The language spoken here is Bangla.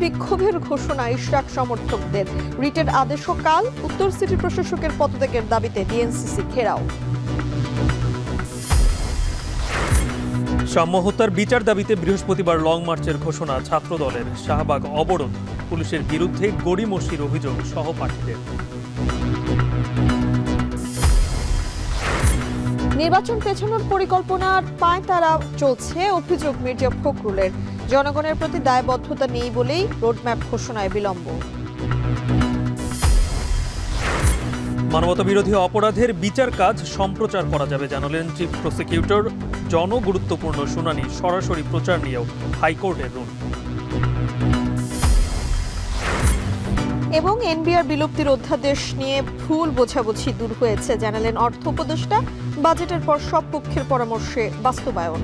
বিক্ষোভের ঘোষণা ইশরাক সমর্থকদের। রিটের আদেশও কাল। উত্তর সিটি প্রশাসকের পদত্যাগের দাবিতে ডিএনসিসি ঘেরাও। সাম্য হত্যার বিচার দাবিতে বৃহস্পতিবার লং মার্চের ঘোষণা ছাত্রদলের। শাহবাগ অবরোধ, পুলিশের বিরুদ্ধে গড়িমসির অভিযোগ সহপাঠীদের। নির্বাচন পেছানোর পরিকল্পনার পায়তারা চলছে, অভিযোগ মির্জা ফখরুলের। জনগণের প্রতি দায়বদ্ধতা নেই বলেই রোডম্যাপ ঘোষণায় বিলম্ব। মানবতাবিরোধী অপরাধের বিচার কাজ সম্প্রচার করা যাবে জানালেন চিফ প্রসিকিউটর। জনগুরুত্বপূর্ণ শুনানি সরাসরি প্রচার নিয়েও হাইকোর্টের রুল। এবং এনবিআর বিলুপ্তির অধ্যাদেশ নিয়ে ভুল বোঝাবুঝি দূর হয়েছে জানালেন অর্থ উপদেষ্টা। বাজেটের পর সব পক্ষের পরামর্শে বাস্তবায়ন।